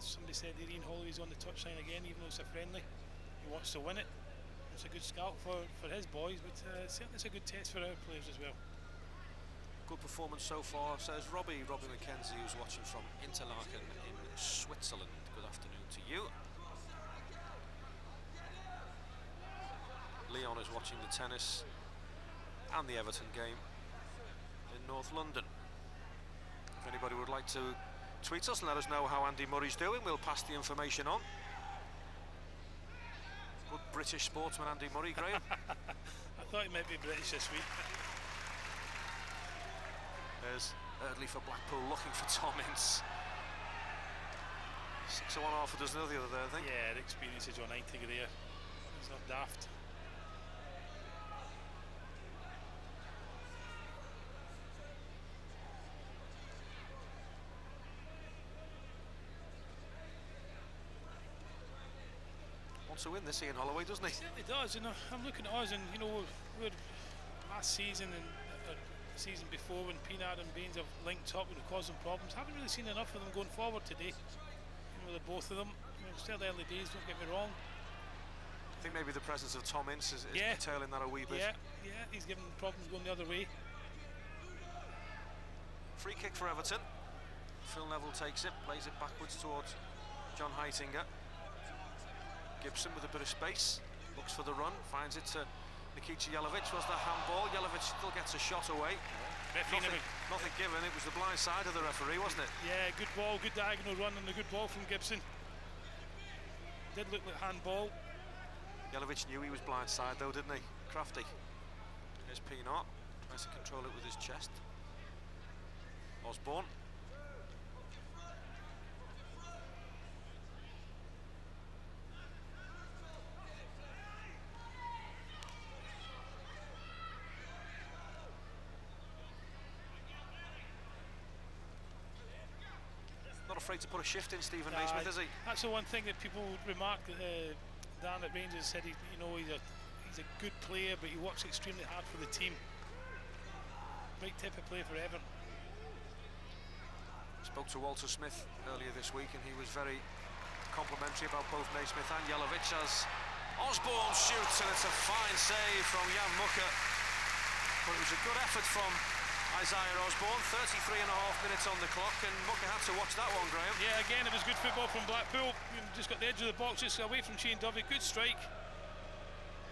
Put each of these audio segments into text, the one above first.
somebody said Ian Holloway's on the touchline again, even though it's a friendly. He wants to win it. It's a good scout for his boys, but certainly it's a good test for our players as well. Good performance so far, says Robbie McKenzie, who's watching from Interlaken in Switzerland. Good afternoon to you. Leon is watching the tennis and the Everton game in North London. If anybody would like to tweet us and let us know how Andy Murray's doing, we'll pass the information on. Good British sportsman Andy Murray, Graham. I thought he might be British this week. There's Eardley for Blackpool looking for Tom Ince. 6 of one, half a dozen of the other there, I think. Yeah, the experience of John Heitinga there. He's not daft. Wants to win this, Ian Holloway, doesn't he? He certainly does. You know, I'm looking at us, and you know, we're last season and the season before, when Pienaar and Baines have linked up and caused them problems. Haven't really seen enough of them going forward today. You know, the both of them. You know, still early days. Don't get me wrong. I think maybe the presence of Tom Ince is curtailing that a wee bit. Yeah, he's giving problems going the other way. Free kick for Everton. Phil Neville takes it, plays it backwards towards John Heitinga. Gibson with a bit of space, looks for the run, finds it to Nikica Jelavic. Was the handball? Jelavic still gets a shot away. Nothing given. It was the blind side of the referee, wasn't it? Yeah, good ball, good diagonal run, and a good ball from Gibson. Did look like handball. Jelavic knew he was blind side though, didn't he? Crafty. Here's Pienaar, tries to control it with his chest. Osborne. Not afraid to put a shift in, Stephen Naismith, is he? That's the one thing that people remark. Dan at Rangers said he's a good player, but he works extremely hard for the team. Right type of player for Everton. Spoke to Walter Smith earlier this week, and he was very complimentary about both Naismith and Jelavic as Osborne shoots, and it's a fine save from Jan Mukker. But it was a good effort from Isaiah Osborne. 33.5 minutes on the clock, and Mukker had to watch that one, Graham. Yeah, again, it was good football from Blackpool. Just got the edge of the box, just away from Shane Dovey. Good strike.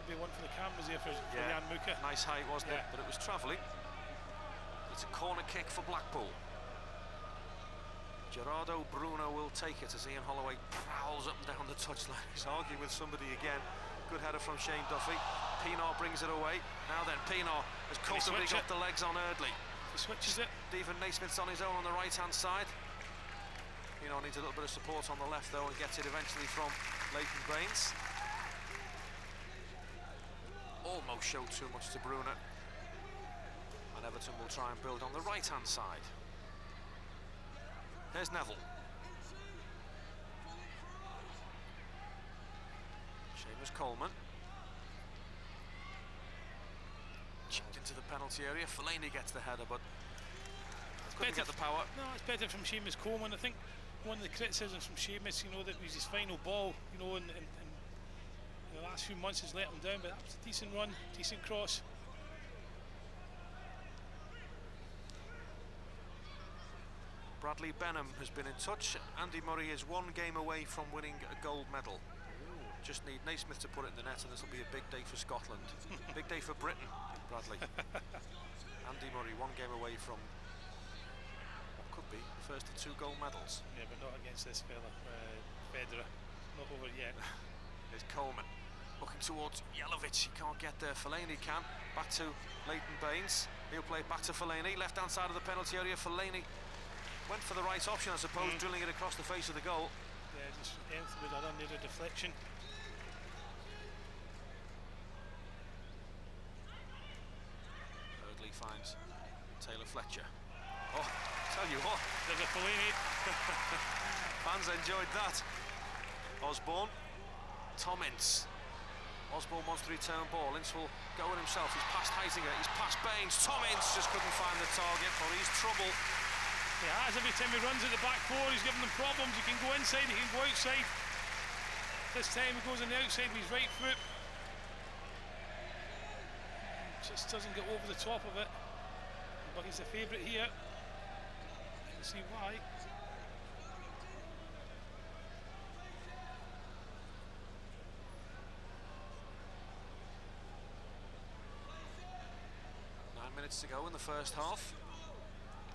Maybe one for the cameras there for Jan Mukker. Nice height, wasn't it? But it was travelling. It's a corner kick for Blackpool. Gerardo Bruna will take it as Ian Holloway prowls up and down the touchline. He's arguing with somebody again. Good header from Shane Duffy. Pienaar brings it away. Now then, Pienaar has comfortably got the legs on Eardley. He switches it. Stephen Naismith's on his own on the right-hand side. Pienaar needs a little bit of support on the left though, and gets it eventually from Leighton Baines. Almost showed too much to Bruna. And Everton will try and build on the right-hand side. There's Neville. Seamus Coleman. Chipped into the penalty area. Fellaini gets the header, but couldn't get the power. No, it's better from Seamus Coleman. I think one of the criticisms from Seamus, you know, that was his final ball, you know, in the last few months has let him down, but that was a decent run, decent cross. Bradley Benham has been in touch. Andy Murray is one game away from winning a gold medal. Just need Naismith to put it in the net, and this will be a big day for Scotland. Big day for Britain, Bradley. Andy Murray, one game away from what could be the first of 2 gold medals. Yeah, but not against this fella, Federer. Not over yet. There's Coleman looking towards Jelavic. He can't get there. Fellaini can. Back to Leighton Baines. He'll play it back to Fellaini. Left hand side of the penalty area. Fellaini went for the right option, I suppose, drilling it across the face of the goal. Yeah, just anything with that under the deflection. Eardley finds Taylor Fletcher. Oh, tell you what. There's a Fellaini. Fans enjoyed that. Osborne. Tom Ince. Osborne wants to return ball. Ince will go in himself. He's past Heitinga. He's past Baines. Tom Ince just couldn't find the target, but he's trouble. He has every time he runs at the back four. He's giving them problems. He can go inside, he can go outside. This time he goes on the outside with his right foot. Just doesn't get over the top of it. But he's the favourite here. You can see why. Minutes to go in the first half.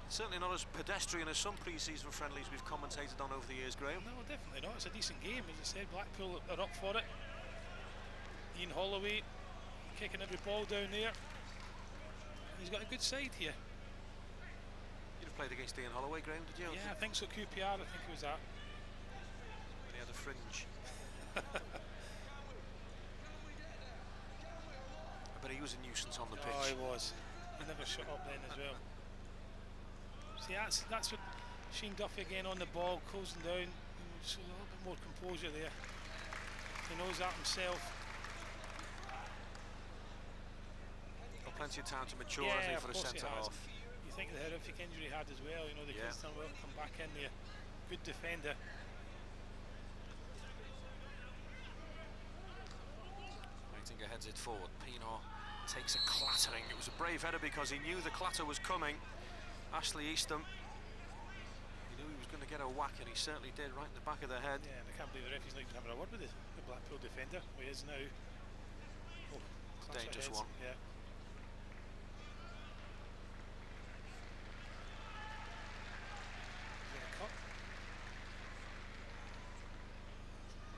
Certainly not as pedestrian as some pre-season friendlies we've commentated on over the years, Graham. No, definitely not. It's a decent game, as I said. Blackpool are up for it. Ian Holloway kicking every ball down there. He's got a good side here. You'd have played against Ian Holloway, Graham, did you? Yeah, I think so. QPR, I think he was at. When he had a fringe. I bet he was a nuisance on the pitch. Oh, he was. He never shut up then as well. See, that's what Shane Duffy again on the ball, closing down. So a little bit more composure there. He knows that himself. Got plenty of time to mature, Yeah, I think, for a centre half. You think of the horrific injury he had as well. You know, the kid's done well to come back in there. Good defender. Meitinger heads it forward. Pienaar takes a clattering. It was a brave header because he knew the clatter was coming. Ashley Eastham, he knew he was going to get a whack, and he certainly did, right in the back of the head. Yeah, and I can't believe the referee's not even having a word with the Blackpool defender, who he is now. Oh, dangerous one. Yeah. Cut.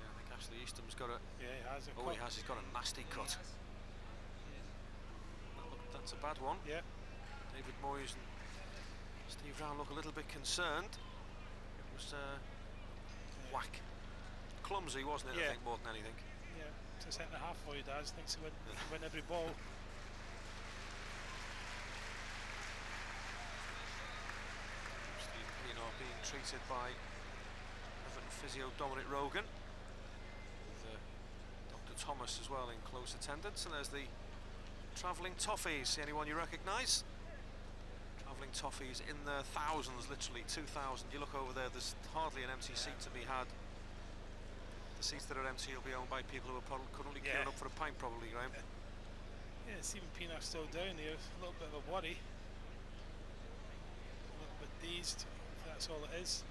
Yeah, I think Ashley Eastham's got a... Yeah, he has a Oh, cut. he has. He's got a nasty cut. That's a bad one. Yeah. David Moyes and Steve Brown look a little bit concerned. It was whack. Clumsy, wasn't it? Yeah. I think more than anything. Yeah, it's a centre half for you, Daz. Thinks he win every ball. Stephen Pienaar being treated by Everton physio Dominic Rogan. With Dr. Thomas as well in close attendance. And there's the travelling toffees. Anyone you recognise? Travelling toffees in the thousands, literally 2,000. You look over there, there's hardly an empty seat to be had. The seats that are empty will be owned by people who are currently queuing up for a pint, probably, Graham. Yeah, Stephen Pienaar's still down there. A little bit of a worry. A little bit dazed, if that's all it is.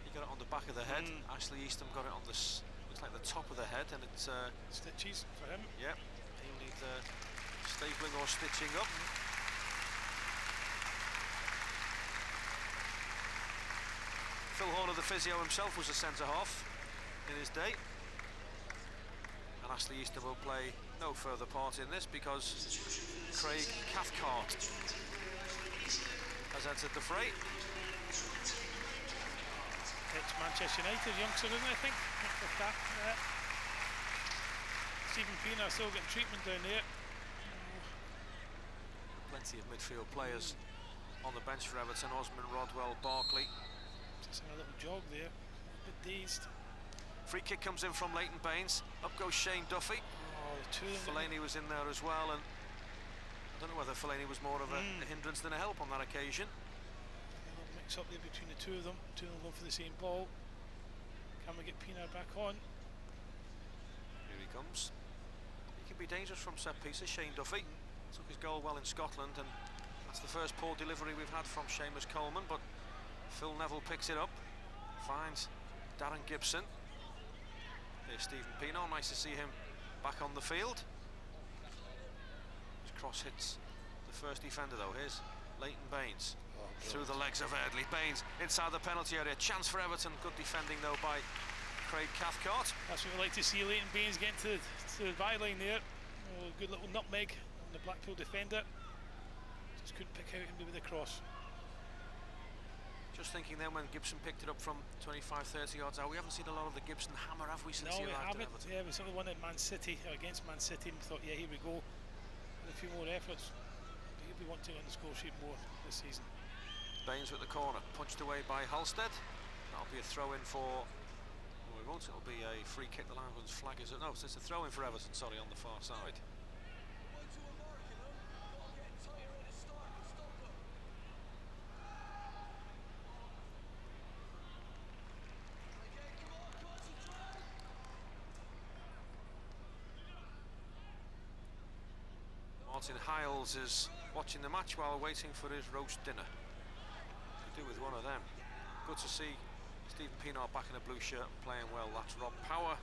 He got it on the back of the head. Ashley Eastham got it on the looks like the top of the head, and it's stitches for him. Yep. He'll need stapling or stitching up. Phil Horner, the physio himself, was a centre half in his day, and Ashley Eastham will play no further part in this because Craig Cathcart has entered the fray. Ex-Manchester United youngster, isn't he, I think? Stephen Pienaar still getting treatment down there. Plenty of midfield players on the bench for Everton. Osman, Rodwell, Barkley. Just a little jog there, a bit dazed. Free kick comes in from Leighton Baines. Up goes Shane Duffy. Oh, the two of them. Fellaini was in there as well, and I don't know whether Fellaini was more of a hindrance than a help on that occasion. Mix up there between the two of them going for the same ball. Can we get Pienaar back on? Here he comes. He can be dangerous from set pieces, Shane Duffy. Took his goal well in Scotland, and that's the first poor delivery we've had from Seamus Coleman, but Phil Neville picks it up, finds Darren Gibson. Here's Stephen Pienaar, nice to see him back on the field. His cross hits the first defender though. Here's Leighton Baines. Through the legs of Eardley. Baines inside the penalty area. Chance for Everton. Good defending though by Craig Cathcart. That's what we like to see. Leighton Baines getting to the byline there. Oh, good little nutmeg on the Blackpool defender. Just couldn't pick out him with a cross. Just thinking then when Gibson picked it up from 25-30 yards out, we haven't seen a lot of the Gibson hammer, have we, since he arrived at Everton? Yeah, we sort of won at Man City, against Man City, and thought, yeah, here we go. With a few more efforts. But he'll be wanting on the score sheet more this season. Baines with the corner, punched away by Halstead. That'll be a throw-in for... Well, it won't, it'll be a free kick. The linesman's flag is... No, it's a throw-in for Everton, sorry, on the far side. Martin Hiles is watching the match while waiting for his roast dinner. Could do with one of them. Good to see Stephen Pienaar back in a blue shirt and playing well. That's Rob Power.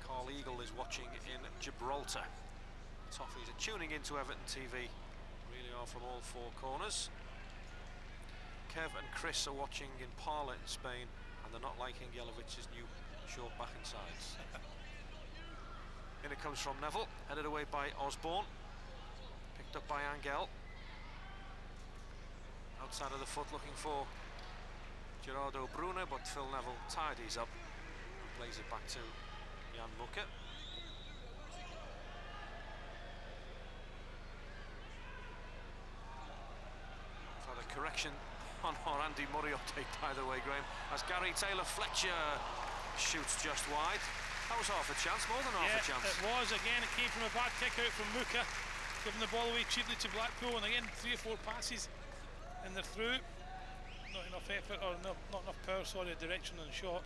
Carl Eagle is watching in Gibraltar. Toffees are tuning into Everton TV. Really are from all four corners. Kev and Chris are watching in Parla in Spain, and they're not liking Jelovic's new short back and sides. In it comes from Neville, headed away by Osborne. Picked up by Angel. Outside of the foot looking for Gerardo Bruna, but Phil Neville tidies up and plays it back to Jan Mukke. For the correction on our Andy Murray update, by the way, Graham, as Gary Taylor-Fletcher shoots just wide. That was half a chance, more than half a chance. It was. Again, it came from a bad kick out from Mukke, giving the ball away cheaply to Blackpool, and again 3 or 4 passes and they're through. Not enough effort, or not enough power, sorry, direction and shot.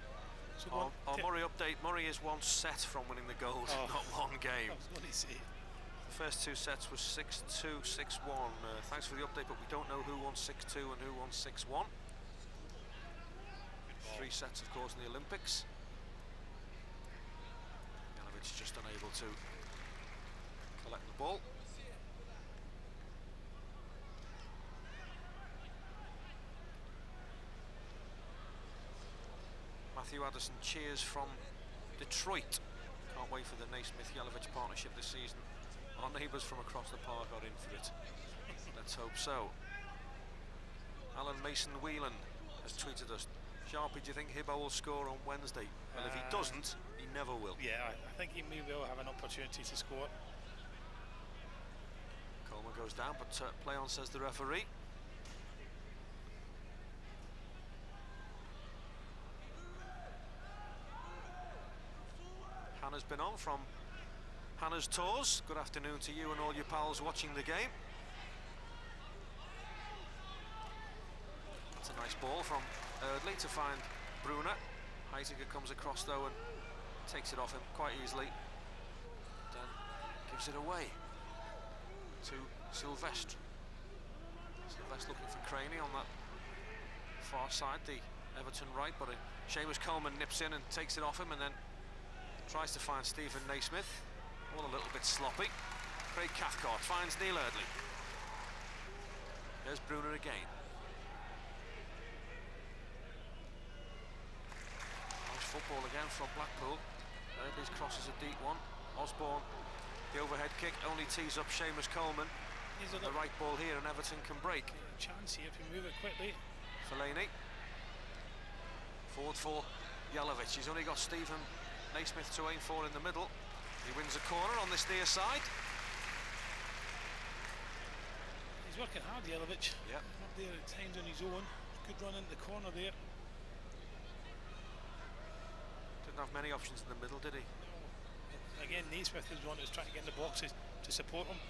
So our Murray update, Murray is 1 set from winning the gold, not 1 game. I was going to say. The first 2 sets was 6-2, 6-1. Thanks for the update, but we don't know who won 6-2 and who won 6-1. 3 sets, of course, in the Olympics. Jelovic just unable to collect the ball. Matthew Addison cheers from Detroit. Can't wait for the Naismith-Jelovic partnership this season. Our neighbours from across the park are in for it. Let's hope so. Alan Mason Whelan has tweeted us, Sharpie, do you think Hibbo will score on Wednesday? Well, if he doesn't, he never will. Yeah, I think he may well have an opportunity to score. Coleman goes down, but play on, says the referee. Hannah's been on from Hannah's Tours. Good afternoon to you and all your pals watching the game. That's a nice ball from Eardley to find Bruna. Heitinger comes across though and takes it off him quite easily. Then gives it away to Sylvestre. Sylvestre looking for Craney on that far side, the Everton right, but Seamus Coleman nips in and takes it off him and then tries to find Stephen Naismith. All a little bit sloppy. Craig Cathcart finds Neil Eardley. There's Bruna again. Nice football again from Blackpool. Eardley's cross is a deep one. Osborne, the overhead kick, only tees up Seamus Coleman. The right ball here and Everton can break. Chance here if you move it quickly. Fellaini. Forward for Jelovic. He's only got Stephen Naismith to aim for in the middle. He wins a corner on this near side. He's working hard, Jelovic. Yep. Not there at times on his own. Good run into the corner there. Didn't have many options in the middle, did he? No. Again, Naismith is one who's trying to get in the boxes to support him.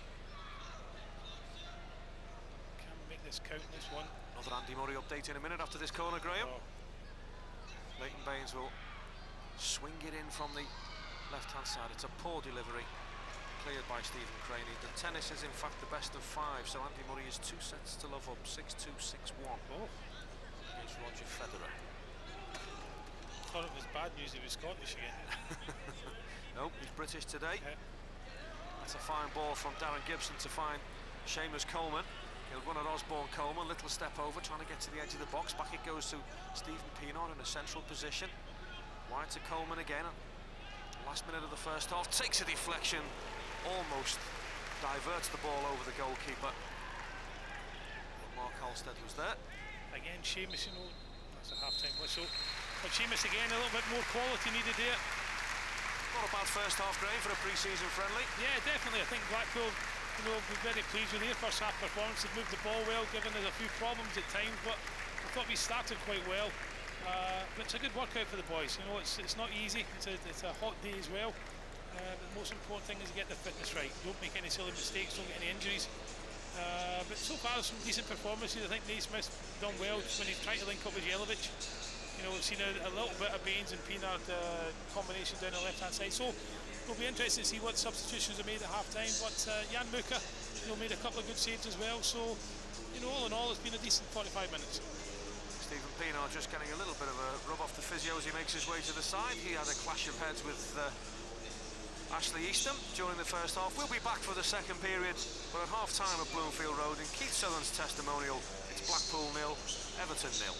Can't make this count, this one. Another Andy Murray update in a minute after this corner, Graham. Leighton Baines will swing it in from the left-hand side. It's a poor delivery, cleared by Stephen Craney. The tennis is in fact the best of 5, so Andy Murray is 2 sets to love up, 6-2, 6-1 against Roger Federer. Thought it was bad news he was Scottish again. Nope, he's British today. That's a fine ball from Darren Gibson to find Seamus Coleman. He'll run at Osborne Coleman, little step over, trying to get to the edge of the box. Back it goes to Stephen Pienaar in a central position. Wide to Coleman again. Last minute of the first half, takes a deflection, almost diverts the ball over the goalkeeper. Mark Halstead was there. Again, Seamus, you know, that's a half-time whistle. But Seamus again, a little bit more quality needed there. Not a bad first half, Graham, for a pre-season friendly. Yeah, definitely. I think Blackpool, you know, be very pleased with their first half performance. They've moved the ball well, given us a few problems at times, but I thought we started quite well. But it's a good workout for the boys. You know, it's not easy. It's a hot day as well. But the most important thing is to get the fitness right. Don't make any silly mistakes. Don't get any injuries. But so far, some decent performances. I think Naismith's done well when he's trying to link up with Jelovic. You know, we've seen a little bit of Baines and Pienaar combination down the left-hand side. So it'll be interesting to see what substitutions are made at half-time. But Jan Muka, you know, made a couple of good saves as well. So, you know, all in all, it's been a decent 45 minutes. Stephen Pienaar just getting a little bit of a rub off the physio as he makes his way to the side. He had a clash of heads with Ashley Eastham during the first half. We'll be back for the second period, but at half-time at Bloomfield Road, in Keith Southern's testimonial, it's Blackpool 0, Everton 0.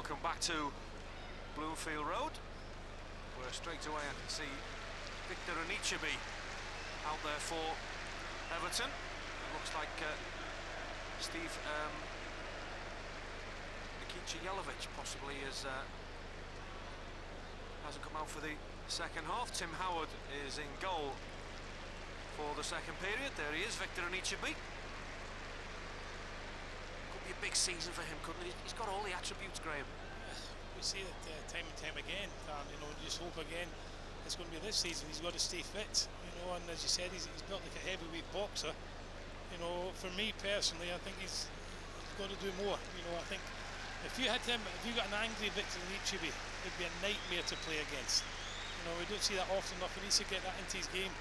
welcome back to Bloomfield Road, where straight away I can see Victor Anichebe out there for Everton. It looks like Steve Jelovich possibly hasn't come out for the second half. Tim Howard is in goal for the second period. There he is, Victor Anichebe. Could be a big season for him, couldn't it? He's got all the attributes, Graham. We see it time and time again, and you know, just hope again it's going to be this season. He's got to stay fit, you know, and as you said, he's built like a heavyweight boxer. You know, for me personally, I think he's got to do more. You know, I think if you got an angry Victor Anichebe, it'd be a nightmare to play against. You know, we don't see that often enough. He needs to get that into his game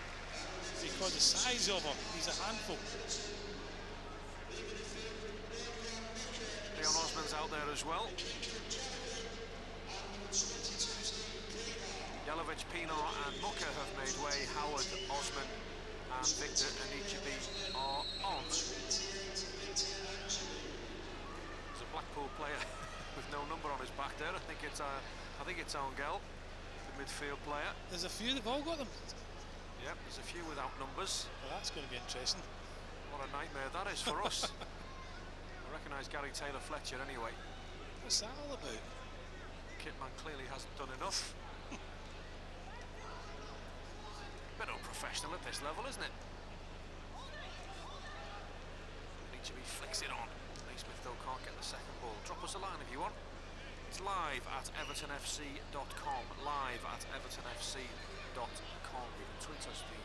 because the size of him, he's a handful. Leon Osman's out there as well. Jelovich, Pinar and Mucker have made way. Howard, Osman and Victor Anichebe are on. There's a Blackpool player with no number on his back there. I think it's Angel, the midfield player. There's a few, they've all got them. Yep, there's a few without numbers. Well, that's going to be interesting. What a nightmare that is for us. I recognise Gary Taylor-Fletcher anyway. What's that all about? Kitman clearly hasn't done enough. Bit unprofessional at this level, isn't it? Anichebe flicks it on. Naismith though can't get the second ball. Drop us a line if you want. It's live at evertonfc.com. Live at evertonfc.com. You can tweet us. The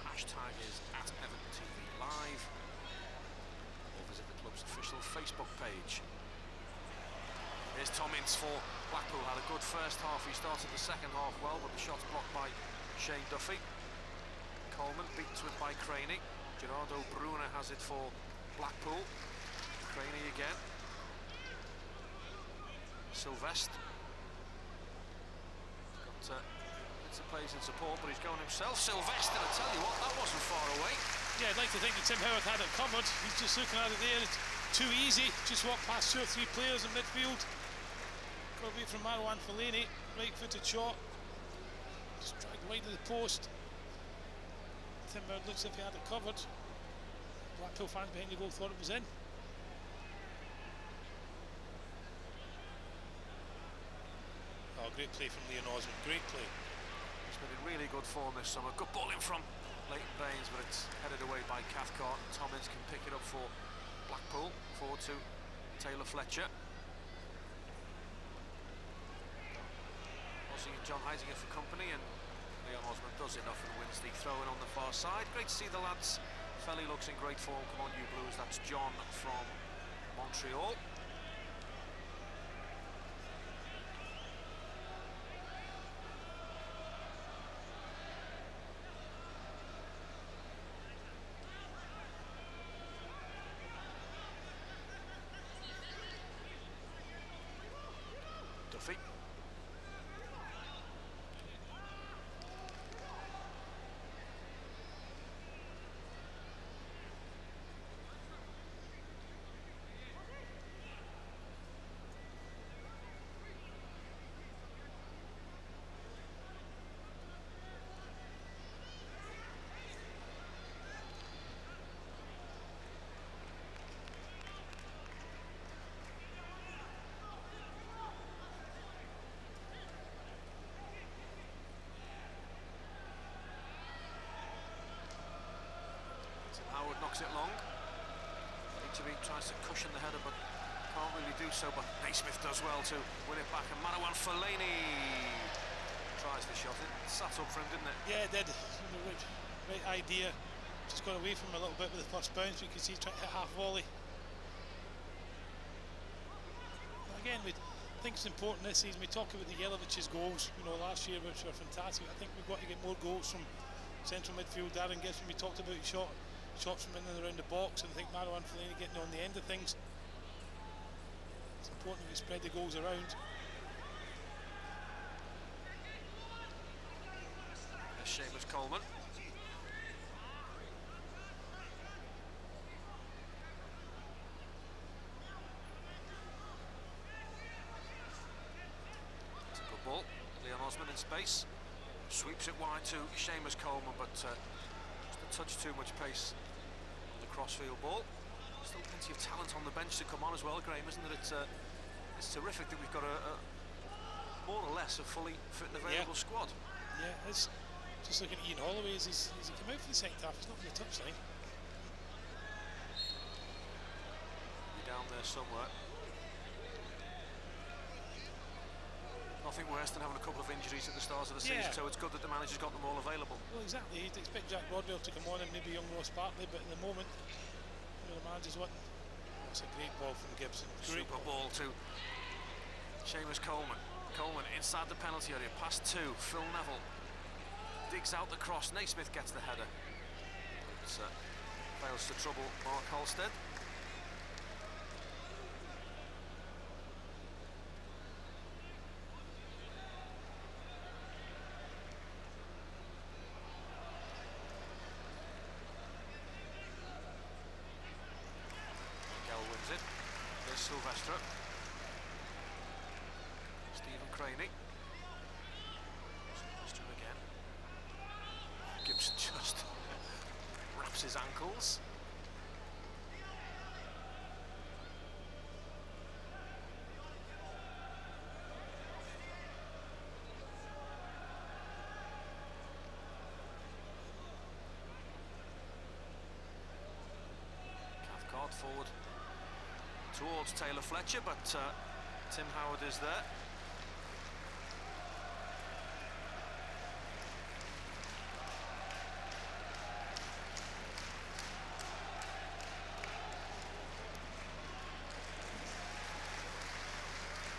hashtag is at EvertonTVLive. Or visit the club's official Facebook page. Here's Tom Ince for Blackpool. Had a good first half. He started the second half well, but the shot's blocked by Shane Duffy. Coleman beats with by Craney. Gerardo Bruna has it for Blackpool. Craney again. Sylvestre. Got bits of plays in support, but he's going himself. Sylvestre, I tell you what, that wasn't far away. Yeah, I'd like to think that Tim Howard had it covered. He's just looking at it there. It's too easy. Just walk past 2 or 3 players in midfield. Got a beat from Marouane Fellaini. Right-footed shot. Just dragged wide of the post. Tim Howard looks as if he had it covered. Blackpool fans behind the goal thought it was in. Oh, great play from Leon Osman. Great play. He's been in really good form this summer. Good ball in from Leighton Baines, but it's headed away by Cathcart. Tom Ince can pick it up for Blackpool. Forward to Taylor-Fletcher. Ossie and John Heisinger for company, and Leon Osman does enough and wins the throw-in on the far side. Great to see the lads. Felly looks in great form. Come on, you Blues. That's John from Montreal. Duffy. Howard knocks it long. Anichebe tries to cushion the header, but can't really do so. But Naismith does well to win it back, and Marouane Fellaini tries the shot. It sat up for him, didn't it? Yeah, it did. Right idea. Just got away from him a little bit with the first bounce because he's trying to hit half volley. But again, I think it's important this season. We talk about the Jelovich's goals, you know, last year, which were fantastic. I think we've got to get more goals from central midfield. Darren Gibson, we talked about shots from in and around the box, and I think Marouane Fellaini getting on the end of things. It's important that we spread the goals around. There's Seamus Coleman. Osman in space. Sweeps it wide to Seamus Coleman, but just a touch too much pace on the crossfield ball. Still plenty of talent on the bench to come on as well, Graham, isn't it? It's terrific that we've got a more or less a fully fit and available squad. Yeah, it's just looking at Ian Holloway as he's come out for the second half. He's not on the touchline. He's down there somewhere. Nothing worse than having a couple of injuries at the start of the season, so it's good that the manager's got them all available. Well, exactly. You'd expect Jack Rodwell to come on and maybe young Ross Bartley, but at the moment, the manager's wanting. That's a great ball from Gibson. Super ball to Seamus Coleman. Coleman inside the penalty area, past two. Phil Neville digs out the cross. Naismith gets the header. But, fails to trouble Mark Halstead. Wins it. There's Silvestre. Stephen Craney. Silvestre again. Gibson just wraps his ankles. Cathcart forward towards Taylor Fletcher, but Tim Howard is there.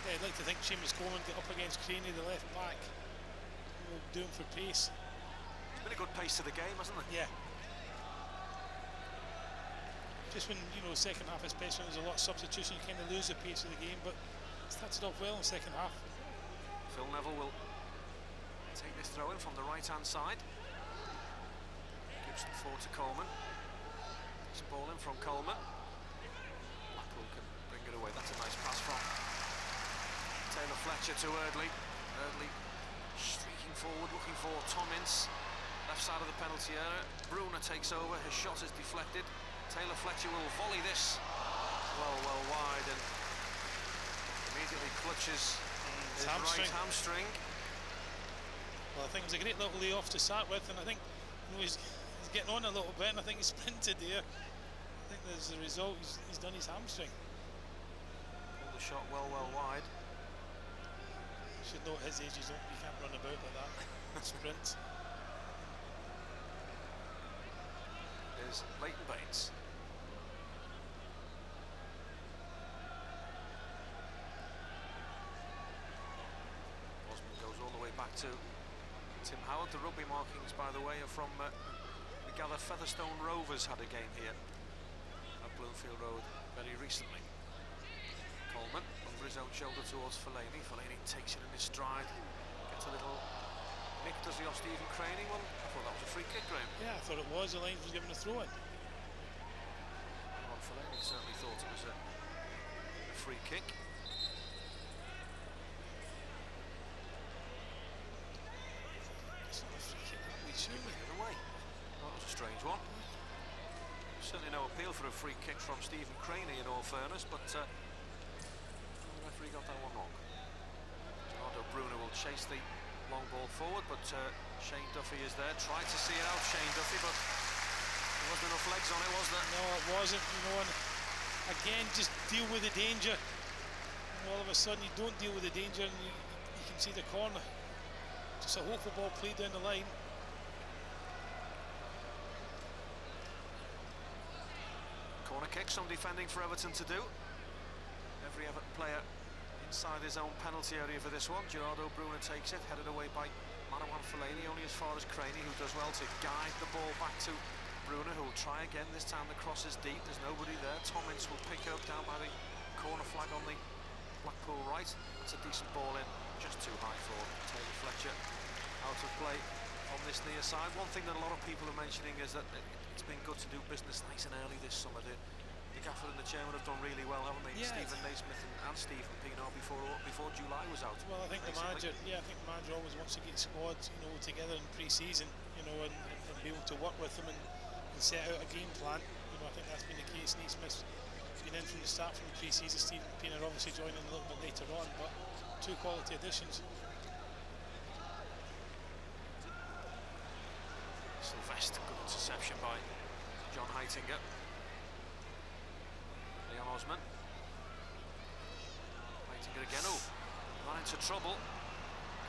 Yeah, I'd like to think Seamus Coleman get up against Craney, the left back. We'll do him for pace. It's been a good pace to the game, hasn't it? Yeah. Just when, second half especially, there's a lot of substitution, you kind of lose the pace of the game, but started off well in the second half. Phil Neville will take this throw in from the right-hand side. Gibson forward to Coleman. It's a ball in from Coleman. Blackpool can bring it away. That's a nice pass from Taylor Fletcher to Eardley. Eardley streaking forward, looking for Tom Ince. Left side of the penalty area. Bruna takes over, his shot is deflected. Taylor Fletcher will volley this well wide and immediately clutches his right hamstring. Well, I think it was a great little layoff to start with, and I think he's getting on a little bit, and I think he sprinted there. I think as a result, he's done his hamstring. Pulled the shot well wide. You should know at his age, you can't run about like that. Sprint. Is Leighton Baines. Osman goes all the way back to Tim Howard. The rugby markings, by the way, are from we gather Featherstone Rovers had a game here at Bloomfield Road very recently. Coleman over his own shoulder towards Fellaini. Fellaini takes it in his stride, gets a little nick, does he, off Stephen Craney? Well, I thought that was a free kick, Graham. Yeah, I thought it was. The line was given a throw in. Well, Fellaini certainly thought it was a free kick. It's not a free kick, surely. It away. That was a strange one. Certainly no appeal for a free kick from Stephen Craney, in all fairness, but the referee got that one wrong. Gerardo Bruna will chase the long ball forward, but Shane Duffy is there. Tried to see it out, Shane Duffy, but there wasn't enough legs on it, was there? No, it wasn't. And again, just deal with the danger. And all of a sudden, you don't deal with the danger, and you can see the corner. Just a hopeful ball played down the line. Corner kick, some defending for Everton to do. Every Everton player inside his own penalty area for this one. Gerardo Bruna takes it, headed away by Manawan Fellaini, only as far as Craney, who does well to guide the ball back to Bruna, who will try again. This time the cross is deep, there's nobody there. Tom Ince will pick it up down by the corner flag on the Blackpool right. That's a decent ball in, just too high for Taylor Fletcher. Out of play on this near side. One thing that a lot of people are mentioning is that it's been good to do business nice and early this summer. The The gaffer and the chairman have done really well, haven't they? Yeah, Stephen Naismith and Stephen Pienaar before July was out. Well, I think the basically. manager, I think the manager always wants to get squads, together in pre-season, and be able to work with them and set out a game plan. I think that's been the case. Naismith's been in from the start from the pre-season. Stephen Pienaar obviously joining a little bit later on, but two quality additions. Sylvester, good interception by John Heitinger. Leon Osman. Heitinger again. Oh, ran into trouble.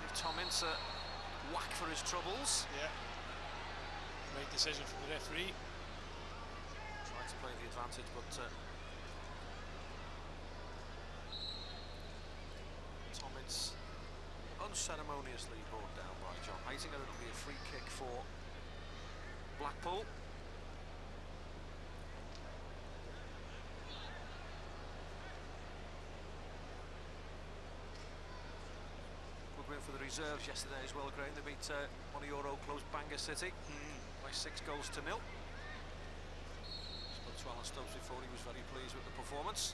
Give Tom Ince a whack for his troubles. Yeah. Right decision from the referee. Tried to play the advantage, but Tom Ince unceremoniously brought down by John Heitinger. It'll be a free kick for Blackpool. Good win for the reserves yesterday as well, Graham. They beat one of your old close Bangor City by 6 goals to 0. Spoke to Alan Stubbs before, he was very pleased with the performance.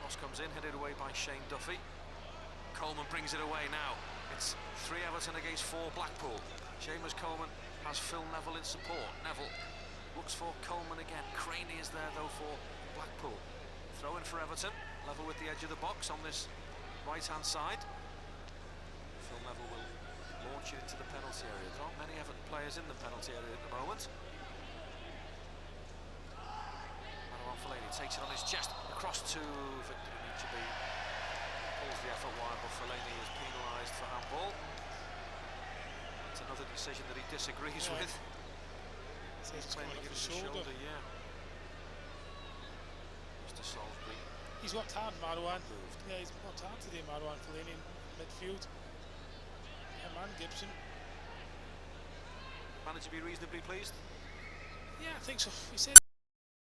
Cross comes in, headed away by Shane Duffy. Coleman brings it away now. It's 3 Everton against 4 Blackpool. Seamus Coleman has Phil Neville in support. Neville looks for Coleman again. Craney is there though for Blackpool. Throw in for Everton, level with the edge of the box on this right-hand side. Phil Neville will launch it into the penalty area. There aren't many Everton players in the penalty area at the moment. Marouane Fellaini takes it on his chest, across to Victor Amichebe. Pulls the effort wide, but Fellaini is penalised for handball. It's another decision that he disagrees with. He's playing against his shoulder, yeah. Mr. Salisbury. He's worked hard, Marouane. Yeah, he's worked hard today, Marouane Fellaini in midfield. Him and Gibson. Managed to be reasonably pleased? Yeah, I think so. We said